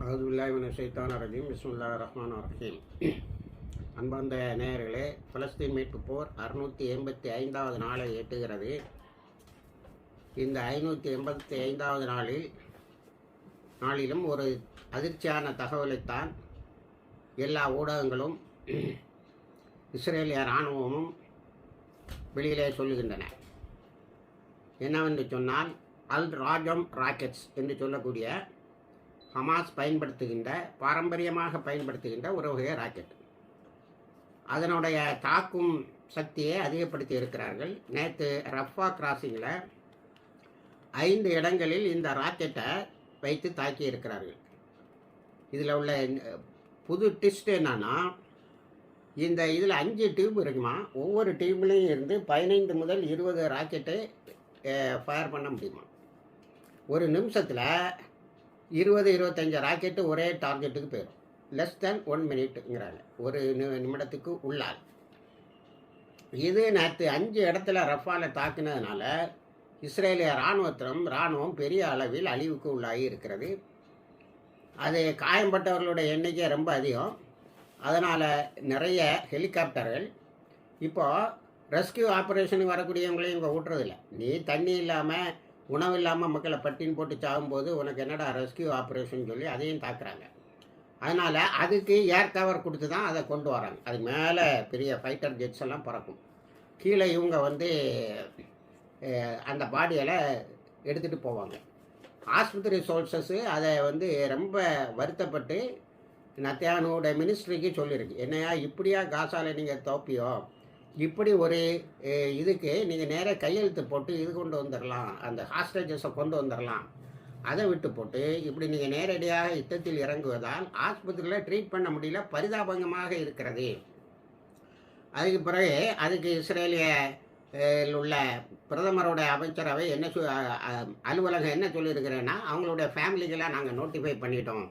அவுதுபில்லாஹி மினஷ் ஷைத்தானிர் ரஜீம். பிஸ்மில்லாஹிர் ரஹ்மானிர் ரஹீம். அன்பார்ந்த நேயர்களே, பலஸ்தீன் மீட்பு போர் 685வது நாளை எட்டுகிறது. இந்த 585வது நாளிலும் ஒரு அதிர்ச்சியான தகவலைத்தான் எல்லா ஊடகங்களும் இஸ்ரேலிய இராணுவமும் வெளியிலே சொல்லுகின்றன. என்னவென்று சொன்னால், அல் ராஜம் ராக்கெட்ஸ் என்று சொல்லக்கூடிய ஹமாஸ் பாரம்பரியமாக பயன்படுத்துகின்ற ஒரு வகை ராக்கெட். அதனுடைய தாக்கும் சக்தியை அதிகப்படுத்தி இருக்கிறார்கள். நேற்று ரஃபா கிராசிங்கில் 5 இடங்களில் இந்த ராக்கெட்டை வைத்து தாக்கி இருக்கிறார்கள். இதில் உள்ள புது ட்விஸ்ட் என்னன்னா, இதில் 5 டியூப் இருக்குமா. ஒவ்வொரு டியூப்லேயும் இருந்து 15 முதல் 20 ராக்கெட்டை ஃபயர் பண்ண முடியுமா. ஒரு நிமிஷத்தில் 20-25 ராக்கெட்டு ஒரே டார்கெட்டுக்கு போயிடும். லெஸ் தேன் 1 மினிட்டுங்கிறாங்க, ஒரு நிமிடத்துக்கு உள்ளால். இது நேற்று 5 இடத்துல ரஃபாவில் தாக்கினதுனால இஸ்ரேலிய இராணுவம் பெரிய அளவில் அழிவுக்கு உள்ளாகி இருக்கிறது. அது காயம்பட்டவர்களுடைய எண்ணிக்கை ரொம்ப அதிகம். அதனால் நிறைய ஹெலிகாப்டர்கள் இப்போது ரெஸ்கியூ ஆப்ரேஷனுக்கு வரக்கூடியவங்களையும் இங்கே விட்டுறதில்ல. நீ தண்ணி இல்லாமல் உணவு இல்லாமல் மக்களை பட்டின்னு போட்டு சாகும்போது உனக்கு என்னடா ரெஸ்கியூ ஆப்ரேஷன் சொல்லி அதையும் தாக்குறாங்க. அதனால் அதுக்கு ஏர் கவர் கொடுத்து தான் அதை கொண்டு வராங்க. அது மேலே பெரிய ஃபைட்டர் ஜெட்ஸ் எல்லாம் பறக்கும். கீழே இவங்க அந்த பாடியில் எடுத்துகிட்டு போவாங்க. ஆஸ்பத்திரி சோர்சஸ்ஸு அதை ரொம்ப வருத்தப்பட்டு நத்தியானுடைய மினிஸ்ட்ரிக்கு சொல்லியிருக்கு. என்னையா இப்படியா காசாவில் நீங்கள் தோப்பியோ, இப்படி ஒரு இதுக்கு நீங்கள் நேராக கையெழுத்து போட்டு இது கொண்டு வந்துடலாம், அந்த ஹாஸ்டேஜஸை கொண்டு வந்துடலாம். அதை விட்டு போட்டு இப்படி நீங்கள் நேரடியாக யுத்தத்தில் இறங்குவதால் ஆஸ்பத்திரியில் ட்ரீட் பண்ண முடியல, பரிதாபங்கமாக இருக்கிறது. அதுக்கு பிறகு அதுக்கு இஸ்ரேலிய உள்ள பிரதமருடைய அமைச்சரவை அலுவலகம் என்ன சொல்லியிருக்கிறேன்னா, அவங்களுடைய ஃபேமிலிக்கெல்லாம் நாங்கள் நோட்டிஃபை பண்ணிட்டோம்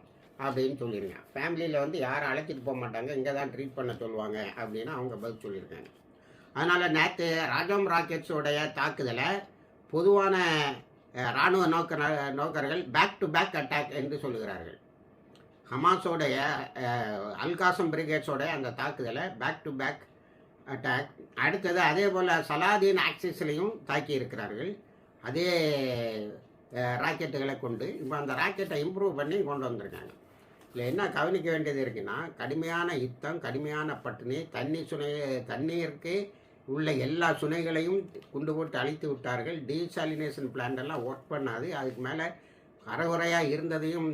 அப்படின்னு சொல்லியிருங்க. ஃபேமிலியில் யாரும் அழைச்சிட்டு போக மாட்டாங்க, இங்கே தான் ட்ரீட் பண்ண சொல்லுவாங்க அப்படின்னு அவங்க பதில் சொல்லியிருக்காங்க. அதனால் நேற்று ராஜம் ராக்கெட்ஸோடைய தாக்குதலை பொதுவான இராணுவ நோக்கர்கள் பேக் டு பேக் அட்டாக் என்று சொல்லுகிறார்கள். ஹமாஸோடைய அல்காசம் பிரிகேட்ஸோடைய அந்த தாக்குதலை பேக் டு பேக் அட்டாக். அடுத்தது அதே போல் சலாதீன் ஆக்சிஸ்லையும் தாக்கி இருக்கிறார்கள் அதே ராக்கெட்டுகளை கொண்டு. இப்போ அந்த ராக்கெட்டை இம்ப்ரூவ் பண்ணி கொண்டு வந்திருக்காங்க. இதில் என்ன கவனிக்க வேண்டியது இருக்குன்னா, கடுமையான யுத்தம், கடுமையான பட்டினி, தண்ணீருக்கு உள்ள எல்லா சுனைகளையும் குண்டு போட்டு அழித்து விட்டார்கள். டீசாலினேஷன் பிளான்ட் எல்லாம் ஒர்க் பண்ணாது. அதுக்கு மேலே கரைகுறையாக இருந்ததையும்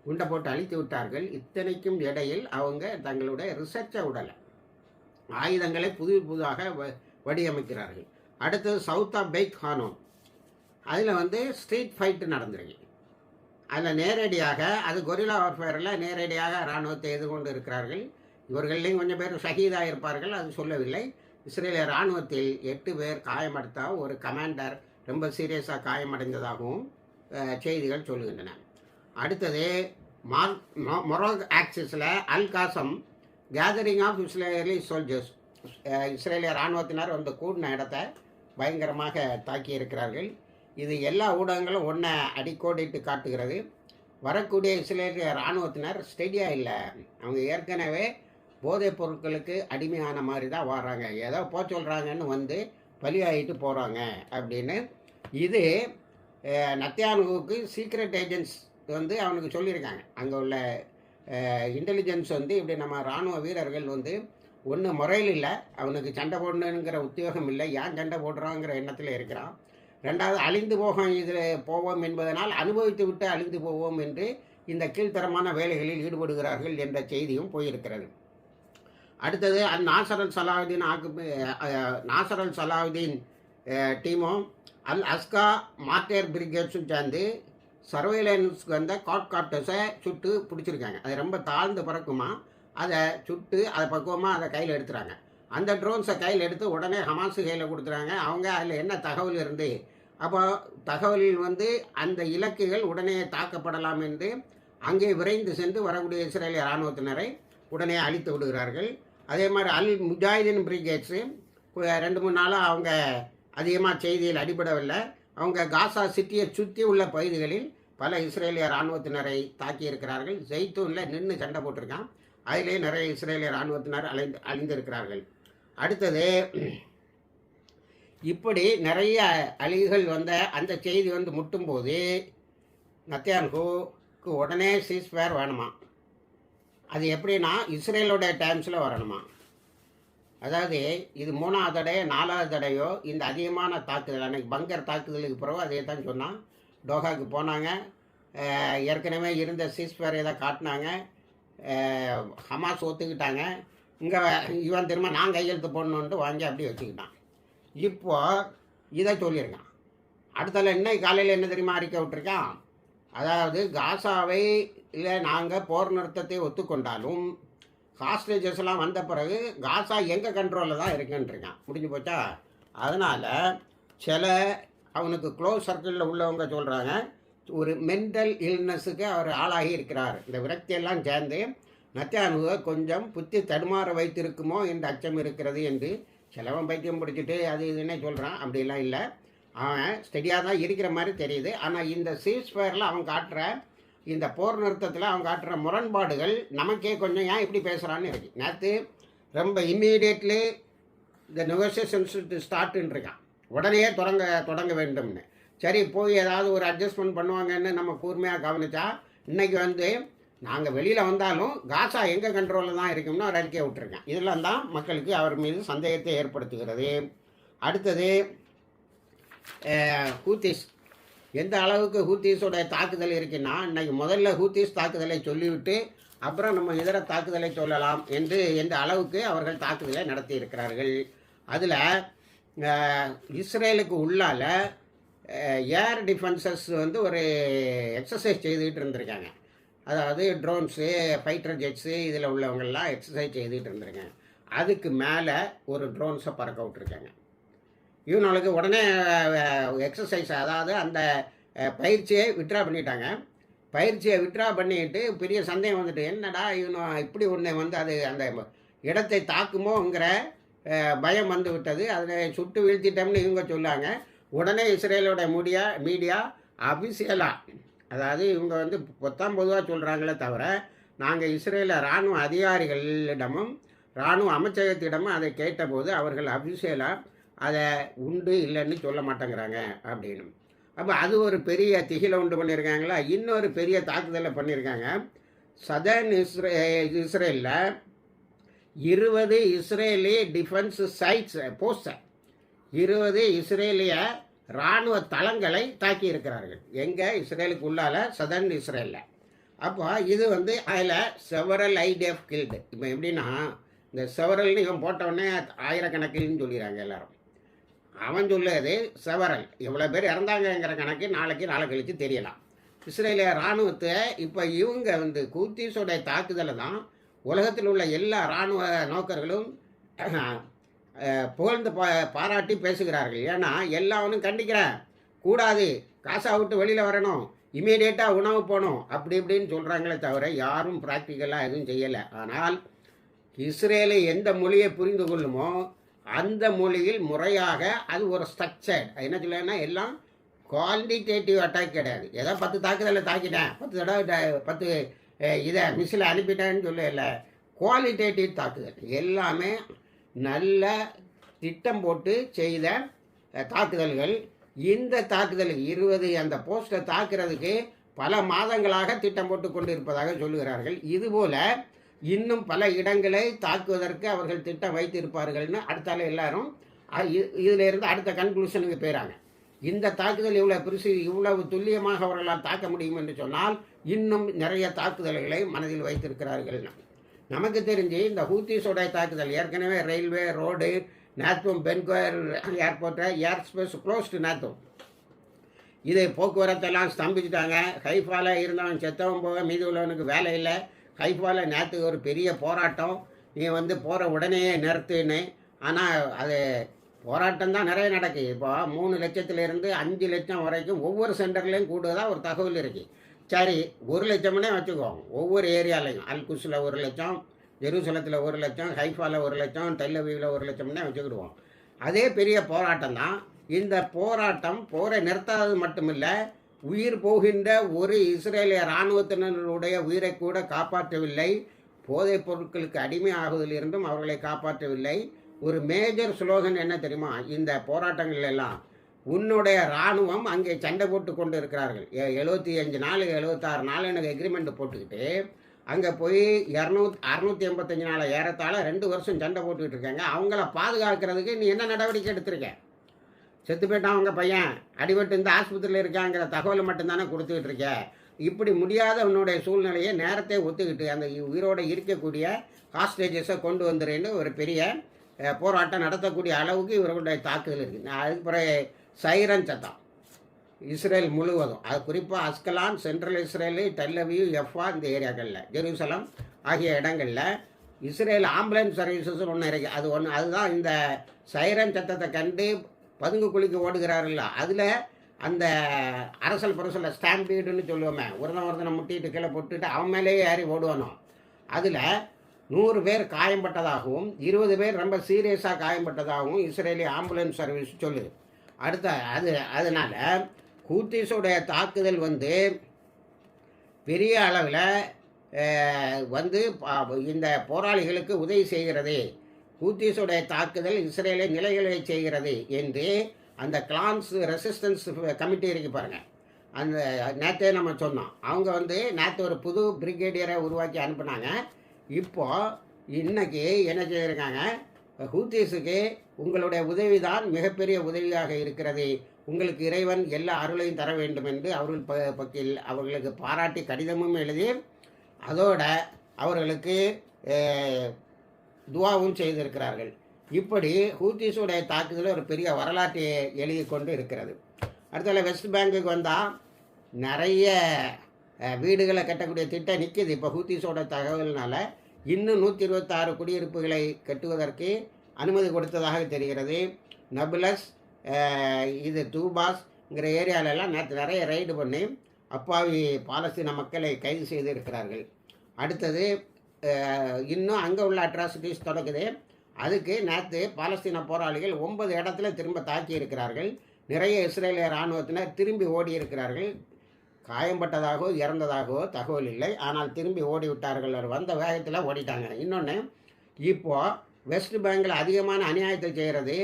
குண்டை போட்டு அழித்து விட்டார்கள். இத்தனைக்கும் இடையில் அவங்க தங்களுடைய ரிசர்ச்சை விடலை, ஆயுதங்களை புதிதாக வடிவமைக்கிறார்கள். அடுத்தது சவுத் ஆஃப் பெய்க் ஹானோன், அதில் ஸ்ட்ரீட் ஃபைட்டு நடந்திருக்கு. அதில் நேரடியாக அது கொரில்லா வார்ஃபேரில் நேரடியாக இராணுவத்தை எதிர்கொண்டு இருக்கிறார்கள். இவர்களையும் கொஞ்சம் பேர் ஷஹீதாக இருப்பார்கள், அது சொல்லவில்லை. இஸ்ரேலிய இராணுவத்தில் 8 பேர் காயமடைந்த ஒரு கமாண்டர் ரொம்ப சீரியஸாக காயமடைந்ததாகவும் செய்திகள் சொல்லுகின்றன. அடுத்தது மொரோக் ஆக்சிஸில் அல் காசம் கேதரிங் ஆஃப் இஸ்ரேலி சோல்ஜர்ஸ், இஸ்ரேலிய இராணுவத்தினர் கூடின இடத்தை பயங்கரமாக தாக்கி இருக்கிறார்கள். இது எல்லா ஊடகங்களும் ஒன்றை அடிக்கோடிட்டு காட்டுகிறது. வரக்கூடிய இஸ்ரேலிய இராணுவத்தினர் ஸ்டெடியாக இல்லை, அவங்க ஏற்கனவே போதைப் பொருட்களுக்கு அடிமையான மாதிரி தான் வர்றாங்க, ஏதோ சொல்கிறாங்கன்னு பலியாகிட்டு போகிறாங்க அப்படின்னு. இது நத்தியானுவுக்கு சீக்ரெட் ஏஜென்ட்ஸ் அவனுக்கு சொல்லியிருக்காங்க. அங்கே உள்ள இன்டெலிஜென்ஸ் இப்படி நம்ம இராணுவ வீரர்கள் ஒன்று முறையில் இல்லை, அவனுக்கு சண்டை போடணுங்கிற உத்தியோகம் இல்லை, ஏன் சண்டை போடுறாங்கிற எண்ணத்தில் இருக்கிறான். ரெண்டாவது, அழிந்து போவோம் என்பதனால் அனுபவித்து விட்டு அழிந்து போவோம் என்று இந்த கீழ்த்தரமான வேலைகளில் ஈடுபடுகிறார்கள் என்ற செய்தியும் போயிருக்கிறது. அடுத்தது நாசர் அல் சலாவுதீன் டீமும் அல் அஸ்கா மார்டேர் பிரிகேட்ஸும் சேர்ந்து சர்வேலன்ஸ்க்கு காட்காப்டர்ஸை சுட்டு பிடிச்சிருக்காங்க. அது ரொம்ப தாழ்ந்து பறக்குமா, அதை சுட்டு அதை பக்குவமாக அதை கையில் எடுத்துறாங்க. அந்த ட்ரோன்ஸை கையில் எடுத்து உடனே ஹமாஸு கையில் கொடுத்துறாங்க. அவங்க அதில் என்ன தகவல் இருந்து, அப்போ தகவலில் அந்த இலக்குகள் உடனே தாக்கப்படலாம் என்று அங்கே விரைந்து சென்று வரக்கூடிய இஸ்ரேலிய இராணுவத்தினரை உடனே அழித்து விடுகிறார்கள். அதே மாதிரி அல் முஜாஹிதீன் பிரிகேட்ஸு 2-3 நாளாக அவங்க அதிகமாக செய்தியில் அடிபடவில்லை. அவங்க காசா சிட்டியை சுற்றி உள்ள பகுதிகளில் பல இஸ்ரேலிய இராணுவத்தினரை தாக்கியிருக்கிறார்கள். ஜெய்தூனில் நின்று சண்டை போட்டிருக்கான். அதிலே நிறைய இஸ்ரேலிய இராணுவத்தினர் அழிந்திருக்கிறார்கள். அடுத்தது, இப்படி நிறைய அழிவுகள் வந்த அந்த செய்தி வந்து முட்டும்போது நத்தியான்கூக்கு உடனே சீஸ்ஃபயர் வேணுமா. அது எப்படின்னா இஸ்ரேலோடைய டைம்ஸில் வரணுமா. அதாவது இது 3வது தடையோ 4வது தடையோ இந்த அதிகமான தாக்குதல், அன்றைக்கி பங்கர் தாக்குதலுக்கு பிறகு அதே தான் சொன்னான். டோஹாவுக்கு போனாங்க, ஏற்கனவே இருந்த சீஸ்ஃபயரை தான் காட்டினாங்க, ஹமாஸ் ஒத்துக்கிட்டாங்க. இங்கே இவன் திரும்ப நான் கையெழுத்து போடணுன்ட்டு வாங்கி அப்படியே வச்சுக்கிட்டான். இப்போது இதை சொல்லியிருக்கான். அடுத்தால இன்னைக்கு காலையில் என்ன தெரியுமா அறிக்கை விட்டுருக்கான். அதாவது காசாவை இல்லை நாங்கள் போர் நிறுத்தத்தை ஒத்துக்கொண்டாலும் ஹாஸ்டேஜஸ் எல்லாம் வந்த பிறகு காசா எங்கள் கண்ட்ரோலில் தான் இருக்குன்ட்டுருக்கான். முடிஞ்சு போச்சா. அதனால் சில அவனுக்கு க்ளோஸ் சர்க்கிளில் உள்ளவங்க சொல்கிறாங்க ஒரு மென்டல் இல்னஸுக்கு அவர் ஆளாகி இருக்கிறார். இந்த விரக்தியெல்லாம் சேர்ந்து நத்தியானுவை கொஞ்சம் புத்தி தடுமாற வைத்திருக்குமோ என்று அச்சம் இருக்கிறது என்று சிலவன் பைத்தியம் பிடிச்சிட்டு அது இதுன்னே சொல்கிறான். அப்படிலாம் இல்லை, அவன் ஸ்டெடியாக தான் இருக்கிற மாதிரி தெரியுது. ஆனால் இந்த சீஸ்ஃபயரில் அவன் காட்டுற இந்த போர் நிறுத்தத்தில் அவன் காட்டுற முரண்பாடுகள் நமக்கே கொஞ்சம் ஏன் இப்படி பேசுகிறான்னு இருக்குது. நேற்று ரொம்ப இம்மீடியட்லி இந்த நெகோசியேஷன்ஸ் ஸ்டார்ட்டுன்னு இருக்கான். உடனே தொடங்க வேண்டும்னு. சரி, போய் ஏதாவது ஒரு அட்ஜஸ்ட்மெண்ட் பண்ணுவாங்கன்னு நம்ம கூர்மையாக கவனித்தா இன்றைக்கி வந்து நாங்கள் வெளியில் வந்தாலும் காசா எங்கள் கண்ட்ரோலில் தான் இருக்கும்னு ஒரு அறிக்கையை விட்டுருக்கேன். இதெல்லாம் தான் மக்களுக்கு அவர் மீது சந்தேகத்தை ஏற்படுத்துகிறது. அடுத்தது, ஹூத்திஸ் எந்த அளவுக்கு ஹூத்திஸோட தாக்குதல் இருக்குன்னா, இன்றைக்கி முதல்ல ஹூத்திஸ் தாக்குதலை சொல்லிவிட்டு அப்புறம் நம்ம இதர தாக்குதலை சொல்லலாம் என்று எந்த அளவுக்கு அவர்கள் தாக்குதலை நடத்தி இருக்கிறார்கள். அதில் இஸ்ரேலுக்கு உள்ளால் ஏர் டிஃபென்சஸ் வந்து ஒரு எக்ஸசைஸ் செய்துக்கிட்டு இருந்திருக்காங்க. அதாவது ட்ரோன்ஸு, ஃபைட்டர் ஜெட்ஸு இதில் உள்ளவங்கள்லாம் எக்ஸசைஸ் செய்துகிட்டு இருந்திருக்காங்க. அதுக்கு மேலே ஒரு ட்ரோன்ஸை பறக்க விட்ருக்காங்க. இவனுக்கு உடனே எக்ஸசைஸ், அதாவது அந்த பயிற்சியை விட்ரா பண்ணிட்டாங்க. பயிற்சியை விட்ரா பண்ணிட்டு பெரிய சந்தேகம் வந்துட்டு, என்னடா இவனும் இப்படி ஒன்று வந்து அது அந்த இடத்தை தாக்குமோங்கிற பயம் வந்து விட்டது. அதை சுட்டு வீழ்த்திட்டோம்னு இவங்க சொல்லாங்க. உடனே இஸ்ரேலோட மீடியா அபிஷியலாக, அதாவது இவங்க வந்து பொதுவாக சொல்கிறாங்களே தவிர நாங்கள் இஸ்ரேல இராணுவ அதிகாரிகளிடமும் இராணுவ அமைச்சகத்திடமும் அதை கேட்டபோது அவர்கள் அபிஷியலாக அதை உண்டு இல்லைன்னு சொல்ல மாட்டேங்கிறாங்க அப்படின்னு. அப்போ அது ஒரு பெரிய திகிலை உண்டு பண்ணியிருக்காங்களா. இன்னொரு பெரிய தாக்குதலை பண்ணியிருக்காங்க. சதர்ன் இஸ்ரேலில் 20 இஸ்ரேலி டிஃபென்ஸ் சைட்ஸ் போஸ்டர் 20 இஸ்ரேலிய இராணுவ தளங்களை தாக்கி இருக்கிறார்கள். எங்கே? இஸ்ரேலுக்கு உள்ளால சதர்ன் இஸ்ரேலில். அப்போ இது வந்து அதில் செவரல் ஐடிஎஃப் கில்டு. இப்போ எப்படின்னா இந்த செவரல்னு இவன் போட்டவுடனே ஆயிரக்கணக்கில்னு சொல்லிடுறாங்க எல்லாரும். அவன் சொல்லுறது செவரல், எவ்வளோ பேர் இறந்தாங்கங்கிற கணக்கு நாளைக்கு நாளை கழித்து தெரியலாம். இஸ்ரேலிய இராணுவத்தை இப்போ இவங்க வந்து ஹூத்திஸோடைய தாக்குதலை தான் உலகத்தில் உள்ள எல்லா இராணுவ நோக்கர்களும் புகழ்ந்து பாராட்டி பேசுகிறார்கள். ஏன்னா எல்லாவனும் கண்டிக்கிறேன், கூடாது, காசா விட்டு வெளியில் வரணும், இமீடியட்டாக உணவு போகணும், அப்படி இப்படின்னு சொல்கிறாங்களே தவிர யாரும் ப்ராக்டிக்கலாக எதுவும் செய்யலை. ஆனால் இஸ்ரேலை எந்த மொழியை புரிந்து கொள்ளுமோ அந்த மொழியில் முறையாக அது ஒரு ஸ்ட்ரக்சர்ட், என்ன சொல்லலைன்னா எல்லாம் குவான்டிடேட்டிவ் அட்டாக் கிடையாது. ஏதோ 10 தாக்குதலை தாக்கிட்டேன், 10 தடவை 10 இதை மிஸ்ஸில் அனுப்பிட்டேன்னு சொல்லல. குவாலிட்டேட்டிவ் தாக்குதல் எல்லாமே நல்ல திட்டம் போட்டு செய்த தாக்குதல்கள். இந்த தாக்குதலுக்கு 20 அந்த போஸ்ட்டை தாக்குறதுக்கு பல மாதங்களாக திட்டம் போட்டு கொண்டு இருப்பதாக சொல்லுகிறார்கள். இதுபோல் இன்னும் பல இடங்களை தாக்குவதற்கு அவர்கள் திட்டம் வைத்திருப்பார்கள்னு அடுத்தால எல்லாரும் இதில் இருந்து அடுத்த கன்க்ளூஷனுக்கு போயிறாங்க. இந்த தாக்குதல் இவ்வளவு துல்லியமாக அவர்களால் தாக்க முடியும் என்று சொன்னால் இன்னும் நிறைய தாக்குதல்களை மனதில் வைத்திருக்கிறார்கள். நமக்கு தெரிஞ்சு இந்த ஹூத்திஸோட தாக்குதல் ஏற்கனவே ரயில்வே, ரோடு, நேத்தும் பென்கோயர் ஏர்போர்ட்டை ஏர் ஸ்பேஸ் க்ளோஸ்டு நேத்தும் இது போக்குவரத்தெல்லாம் ஸ்தம்பிச்சுட்டாங்க. ஹைஃபாவில் இருந்தவன் செத்தவன் போக மீதி உள்ளவனுக்கு வேலை இல்லை. ஹைஃபாவில் நேற்று ஒரு பெரிய போராட்டம், நீ வந்து போகிற உடனே நிறுத்துன்னு. ஆனால் அது போராட்டம் தான் நிறைய நடக்குது. இப்போ 3 லட்சத்திலேருந்து 5 லட்சம் வரைக்கும் ஒவ்வொரு சென்டர்லேயும் கூடுதலாக ஒரு தகவல் இருக்குது. சரி, 1 லட்சம்னே வச்சுக்குவோம். ஒவ்வொரு ஏரியாலையும் அல்குஸில் 1 லட்சம், ஜெருசலத்தில் 1 லட்சம், ஹைஃபாவில் 1 லட்சம், டெல்லவீவில் 1 லட்சம்னே வச்சுக்கிடுவோம். அதே பெரிய போராட்டம் தான். இந்த போராட்டம் போரை நிறுத்தாதது மட்டுமில்லை, உயிர் போகின்ற ஒரு இஸ்ரேலிய இராணுவத்தினருடைய உயிரை கூட காப்பாற்றவில்லை. போதைப் பொருட்களுக்கு அடிமையாகுவதிலிருந்தும் அவர்களை காப்பாற்றவில்லை. ஒரு மேஜர் ஸ்லோகன் என்ன தெரியுமா? இந்த போராட்டங்கள் எல்லாம் உன்னுடைய இராணுவம் அங்கே சண்டை போட்டு கொண்டு இருக்கிறார்கள். 75 நாள் 76 நாள் எனக்கு எக்ரிமெண்ட் போட்டுக்கிட்டு அங்கே போய் 685 நாள் ஏறத்தாழ 2 வருஷம் சண்டை போட்டுக்கிட்டு இருக்காங்க. அவங்கள பாதுகாக்கிறதுக்கு நீ என்ன நடவடிக்கை எடுத்திருக்க? செத்து போயிட்டான் அவங்க பையன், அடிபட்டு இந்த ஆஸ்பத்திரியில் இருக்காங்கிற தகவலை மட்டும்தானே கொடுத்துக்கிட்டு இருக்க. இப்படி முடியாத உன்னுடைய சூழ்நிலையை நேரத்தை ஒத்துக்கிட்டு அந்த உயிரோடு இருக்கக்கூடிய ஹாஸ்டேஜஸை கொண்டு வந்துடுன்னு ஒரு பெரிய போராட்டம் நடத்தக்கூடிய அளவுக்கு இவர்களுடைய தாக்குதல் இருக்குது. அதுக்கு பிறகு சைரன் சத்தம் இஸ்ரேல் முழுவதும், அது குறிப்பாக அஸ்கலான், சென்ட்ரல் இஸ்ரேலு, டெல்லவியூ, எஃப்ஆ இந்த ஏரியாக்களில், ஜெருசலம் ஆகிய இடங்களில் இஸ்ரேல் ஆம்புலன்ஸ் சர்வீசஸ் ஒன்று இருக்குது. அதுதான் இந்த சைரன் சத்தத்தை கண்டு பதுங்கு குழிக்கு ஓடுகிறார்கள். அதில் அந்த அரசல் பரசல ஸ்டாம்பீடுன்னு சொல்லுவோமே, ஒருத்தனை முட்டிட்டு கீழே போட்டுட்டு அவன் மேலேயே ஏறி ஓடுவானோ, அதில் 100 பேர் காயம்பட்டதாகவும் 20 பேர் ரொம்ப சீரியஸாக காயம்பட்டதாகவும் இஸ்ரேலி ஆம்புலன்ஸ் சர்வீஸ் சொல்லுது. அதனால் ஹூத்திஸுடைய தாக்குதல் பெரிய அளவில் இந்த போராளிகளுக்கு உதவி செய்கிறது. ஹூத்திஸுடைய தாக்குதல் இஸ்ரேலை நிலைகளை செய்கிறது என்று அந்த கிளான்ஸ் ரெசிஸ்டன்ஸ் கமிட்டி இருக்கு பாருங்கள், அந்த நேற்றே நம்ம சொன்னோம். அவங்க நேற்று ஒரு புது பிரிகேடியரை உருவாக்கி அனுப்புனாங்க. இன்னைக்கு என்ன செய்திருக்காங்க? ஹூத்திஸுக்கு உங்களுடைய உதவி தான் மிகப்பெரிய உதவியாக இருக்கிறது, உங்களுக்கு இறைவன் எல்லா அருளையும் தர வேண்டும் என்று அவர்களுக்கு பாராட்டி கடிதமும் எழுதி அதோட அவர்களுக்கு துவாவும் செய்திருக்கிறார்கள். இப்படி ஹூத்திஸுடைய தாக்குதல் ஒரு பெரிய வரலாற்றை எழுதி கொண்டு இருக்கிறது. அடுத்தது வெஸ்ட் பேங்குக்கு வந்தால் நிறைய வீடுகளை கட்டக்கூடிய திட்டம் நிற்கிது. இப்போ ஹூத்திஸோட தகவல்னால இன்னும் 126 குடியிருப்புகளை கட்டுவதற்கு அனுமதி கொடுத்ததாக தெரிகிறது. நபுலஸ், இது தூபாஸ்ங்கிற ஏரியாலெல்லாம் நேற்று நிறைய ரைடு பண்ணி அப்பாவி பாலஸ்தீன மக்களை கைது செய்திருக்கிறார்கள். அடுத்தது இன்னும் அங்கே உள்ள அட்ராசிட்டிஸ் தொடங்குது. அதுக்கு நேற்று பாலஸ்தீன போராளிகள் 9 இடத்துல திரும்ப தாக்கி இருக்கிறார்கள். நிறைய இஸ்ரேலிய இராணுவத்தினர் திரும்பி ஓடி இருக்கிறார்கள். காயம்பட்டதாகவோ இறந்ததாகவோ தகவல் இல்லை, ஆனால் திரும்பி ஓடிவிட்டார்கள். வந்த வேகத்தில் ஓடிட்டாங்க. இன்னொன்று, இப்போது வெஸ்ட் பேங்கில் அதிகமான அநியாயத்தை செய்கிறது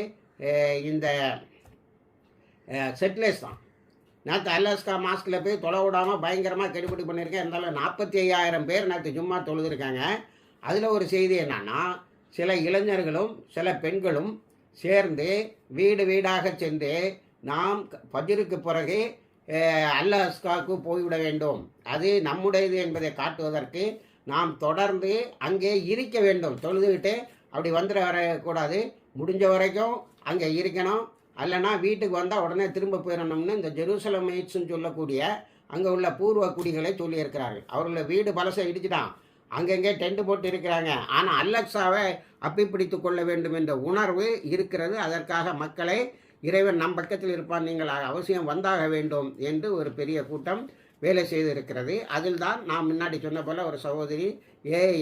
இந்த செட்டில்ஸ் தான். நேற்று அலாஸ்கா மாஸ்கில் போய் தொலை விடாமல் பயங்கரமாக கெடுபிடி பண்ணியிருக்கேன். இருந்தாலும் 45,000 பேர் நேற்று சும்மா தொழுதுருக்காங்க. அதில் ஒரு செய்தி என்னன்னா, சில இளைஞர்களும் சில பெண்களும் சேர்ந்து வீடு வீடாக சென்று நாம் ஃபஜ்ருக்கு பிறகு அலாஸ்காவுக்கு போய்விட வேண்டும், அது நம்முடையது என்பதை காட்டுவதற்கு நாம் தொடர்ந்து அங்கே இருக்க வேண்டும். தொழுதுவிட்டு அப்படி வந்துட வரக்கூடாது, முடிஞ்ச வரைக்கும் அங்கே இருக்கணும். அல்லனா வீட்டுக்கு வந்தால் உடனே திரும்ப போயிடணும்னு இந்த ஜெருசலமைட்ஸ்ன்னு சொல்லக்கூடிய அங்கே உள்ள பூர்வ குடிகளை சொல்லியிருக்கிறார்கள். அவர்கள வீடு பலசை இடிச்சுட்டான், அங்கங்கே டென்ட் போட்டு இருக்கிறாங்க. ஆனால் அலெக்சாவை அப்பிப்பிடித்து கொள்ள வேண்டும் என்ற உணர்வு இருக்கிறது. அதற்காக மக்களை இறைவன் நம் பக்கத்தில் இருப்பான், நீங்கள் அவசியம் வந்தாக வேண்டும் என்று ஒரு பெரிய கூட்டம் வேலை செய்திருக்கிறது. அதில் தான் நாம் முன்னாடி சொன்ன போல் ஒரு சகோதரி,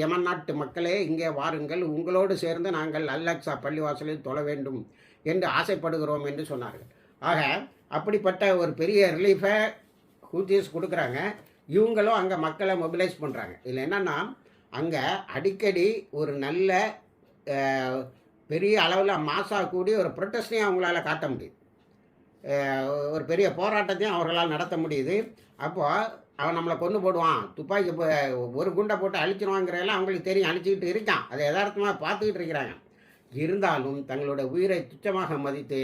யமன் நாட்டு மக்களே இங்கே வாருங்கள், உங்களோடு சேர்ந்து நாங்கள் அலெக்சா பள்ளிவாசலில் தொழ வேண்டும் என்று ஆசைப்படுகிறோம் என்று சொன்னார்கள். ஆக அப்படிப்பட்ட ஒரு பெரிய ரிலீஃபை ஹூத்திஸ் கொடுக்குறாங்க. இவங்களும் அங்கே மக்களை மொபிலைஸ் பண்ணுறாங்க. இதில் என்னென்னா, அங்கே அடிக்கடி ஒரு நல்ல பெரிய அளவில் மாசாக கூடி ஒரு ப்ரொட்டஸ்டையும் அவங்களால காட்ட முடியுது, ஒரு பெரிய போராட்டத்தையும் அவர்களால் நடத்த முடியுது. அப்போது அவன் நம்மளை கொண்டு போடுவான், துப்பாக்கி ஒரு குண்டை போட்டு அழிச்சிருவாங்கிறதெல்லாம் அவங்களுக்கு தெரியும், அழிச்சிக்கிட்டு இருக்கான், அதை யதார்த்தமாக பார்த்துக்கிட்டு இருக்கிறாங்க. இருந்தாலும் தங்களோட உயிரை துச்சமாக மதித்து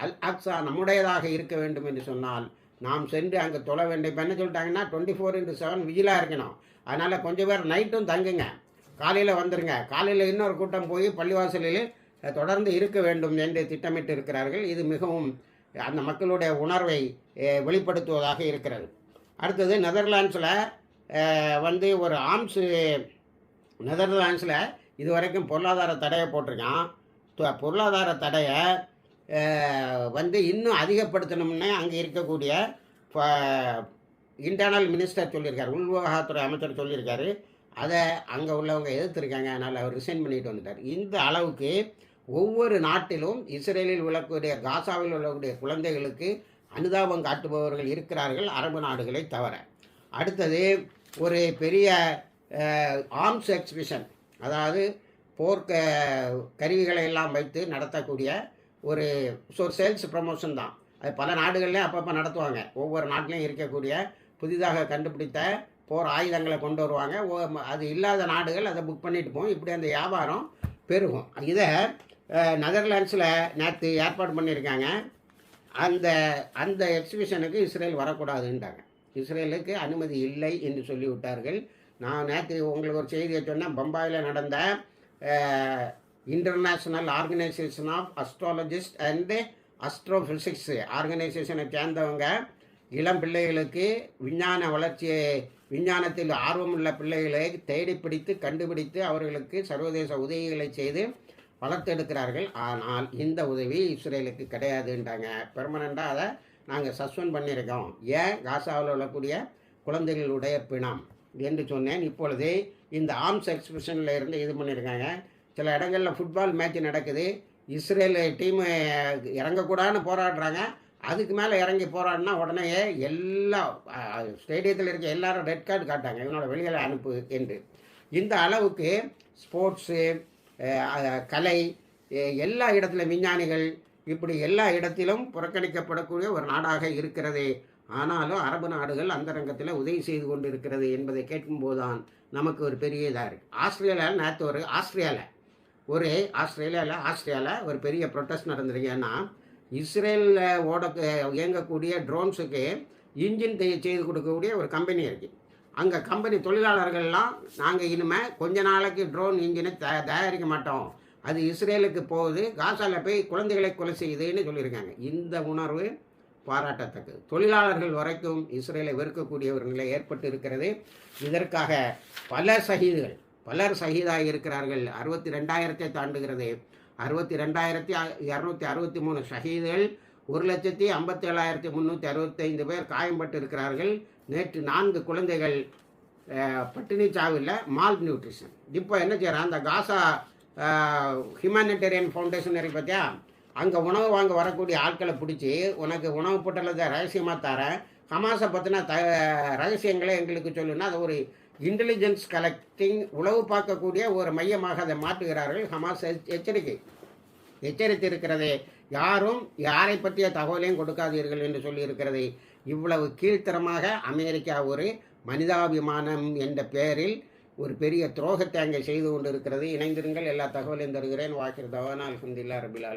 அல் அக்ஸா நம்முடையதாக இருக்க வேண்டும் என்று சொன்னால் நாம் சென்று அங்கே தொழ வேண்டும். இப்போ என்ன சொல்லிட்டாங்கன்னா 24/7 விஜிலாக இருக்கணும். அதனால் கொஞ்சம் பேர் நைட்டும் தங்குங்க, காலையில் வந்துடுங்க, காலையில் இன்னொரு கூட்டம் போய் பள்ளிவாசலில் தொடர்ந்து இருக்க வேண்டும் என்று திட்டமிட்டு இருக்கிறார்கள். இது மிகவும் அந்த மக்களுடைய உணர்வை வெளிப்படுத்துவதாக இருக்கிறது. அடுத்தது நெதர்லாண்ட்ஸில் ஒரு நெதர்லாண்ட்ஸில் இது வரைக்கும் பொருளாதார தடையை போட்டிருக்கான். பொருளாதார தடையை இன்னும் அதிகப்படுத்தணும்னு அங்கே இருக்கக்கூடிய இன்டர்னல் மினிஸ்டர் சொல்லியிருக்கார், உள்விவகாரத்துறை அமைச்சர் சொல்லியிருக்காரு. அதை அங்கே உள்ளவங்க எதிர்த்துருக்காங்க, அதனால் அவர் ரிசைன் பண்ணிட்டு வந்துட்டார். இந்த அளவுக்கு ஒவ்வொரு நாட்டிலும் இஸ்ரேலில் உள்ளக்கூடிய காசாவில் உள்ளக்கூடிய குழந்தைகளுக்கு அனுதாபம் காட்டுபவர்கள் இருக்கிறார்கள் அரபு நாடுகளை தவிர. அடுத்தது ஒரு பெரிய ஆர்ம்ஸ் எக்ஸிபிஷன், அதாவது போர்க்க கருவிகளை எல்லாம் வைத்து நடத்தக்கூடிய ஒரு சேல்ஸ் ப்ரமோஷன் தான். அது பல நாடுகள்லேயும் அப்பப்போ நடத்துவாங்க. ஒவ்வொரு நாட்டிலையும் இருக்கக்கூடிய புதிதாக கண்டுபிடித்த போர் ஆயுதங்களை கொண்டு வருவாங்க. அது இல்லாத நாடுகள் அதை புக் பண்ணிட்டு போகும். இப்படி அந்த வியாபாரம் பெருகும். இதை நெதர்லாண்ட்ஸில் நேற்று ஏற்பாடு பண்ணியிருக்காங்க. அந்த அந்த எக்ஸிபிஷனுக்கு இஸ்ரேல் வரக்கூடாதுன்றாங்க. இஸ்ரேலுக்கு அனுமதி இல்லை என்று சொல்லிவிட்டார்கள். நான் நேற்று உங்களுக்கு ஒரு செய்தியை சொன்னேன். பம்பாயில் நடந்த international organisation of astrologist and astrophysics ஆர்கனைசேஷனை சேர்ந்தவங்க இளம் பிள்ளைகளுக்கு விஞ்ஞான வளர்ச்சியை, விஞ்ஞானத்தில் ஆர்வமுள்ள பிள்ளைகளை தேடி பிடித்து கண்டுபிடித்து அவர்களுக்கு சர்வதேச உதவிகளை செய்து வளர்த்தெடுக்கிறார்கள். ஆனால் இந்த உதவி இஸ்ரேலுக்கு கிடையாதுன்றாங்க. பெர்மனண்ட்டாக அதை நாங்கள் சஸ்பெண்ட் பண்ணியிருக்கோம். ஏன்? காசாவில் உள்ளக்கூடிய குழந்தைகளுடைய பிணம் என்று சொன்னேன். இப்பொழுது இந்த ஆர்ம்ஸ் எக்ஸிபிஷனில் இருந்து இது பண்ணியிருக்காங்க. சில இடங்களில் ஃபுட்பால் மேட்ச் நடக்குது. இஸ்ரேல் டீமு இறங்கக்கூடாதுன்னு போராடுறாங்க. அதுக்கு மேலே இறங்கி போராடினா உடனே எல்லா ஸ்டேடியத்தில் இருக்க எல்லாரும் ரெட் கார்டு காட்டாங்க, இவனோட வெளியில் அனுப்பு என்று. இந்த அளவுக்கு ஸ்போர்ட்ஸு, கலை, எல்லா இடத்துல விஞ்ஞானிகள், இப்படி எல்லா இடத்திலும் புறக்கணிக்கப்படக்கூடிய ஒரு நாடாக இருக்கிறது. ஆனாலும் அரபு நாடுகள் அந்த ரங்கத்தில் உதவி செய்து கொண்டு இருக்கிறது என்பதை கேட்கும்போது தான் நமக்கு ஒரு பெரிய இதாக இருக்குது. ஆஸ்திரேலியாவில் நேற்று ஆஸ்திரேலியாவில் ஒரு பெரிய ப்ரொட்டஸ்ட் நடந்திருக்கு. ஏன்னா இஸ்ரேலில் இயங்கக்கூடிய ட்ரோன்ஸுக்கு இன்ஜின் செய்து கொடுக்கக்கூடிய ஒரு கம்பெனி இருக்குது. அங்கே கம்பெனி தொழிலாளர்கள்லாம் நாங்கள் இனிமேல் கொஞ்ச நாளைக்கு ட்ரோன் இன்ஜினை தயாரிக்க மாட்டோம், அது இஸ்ரேலுக்கு போகுது, காசாவில் போய் குழந்தைகளை கொலை செய்யுதுன்னு சொல்லியிருக்காங்க. இந்த உணர்வு பாராட்டத்தக்கது. தொழிலாளர்கள் வரைக்கும் இஸ்ரேலை வெறுக்கக்கூடிய ஒரு நிலை ஏற்பட்டு இருக்கிறது. இதற்காக பலர் சகிதாக இருக்கிறார்கள். 62,000 தாண்டுகிறது. 62,263 ஷஹீதுகள், 1,57,365 பேர் காயம்பட்டு இருக்கிறார்கள். நேற்று 4 குழந்தைகள் பட்டினி சாவில், மால் நியூட்ரிஷன். இப்போ என்ன செய்கிறான், அந்த காசா ஹியூமனிடேரியன் ஃபவுண்டேஷன் இருக்கு பார்த்தியா, அங்கே உணவு வாங்க வரக்கூடிய ஆட்களை பிடிச்சி உனக்கு உணவு பொட்டலத்தை ரகசியமாக தரேன், ஹமாஸை பற்றின ரகசியங்களை எங்களுக்கு சொல்லுன்னா அது ஒரு இன்டெலிஜென்ஸ் கலெக்டிங், உளவு பார்க்கக்கூடிய ஒரு மையமாக அதை மாற்றுகிறார்கள். ஹமாஸ் எச்சரித்திருக்கிறது. யாரும் யாரை பற்றிய தகவலையும் கொடுக்காதீர்கள் என்று சொல்லியிருக்கிறது. இவ்வளவு கீழ்த்தரமாக அமெரிக்கா ஒரு மனிதாபிமானம் என்ற பெயரில் ஒரு பெரிய துரோகத்தை அங்கே செய்து கொண்டு இருக்கிறது. இணைந்திருங்கள். எல்லா தகவலையும் தருகிறேன். வாக்கிர் தவானா அல்ஹம்துலில்லாஹி ரபில் ஆலமீன்.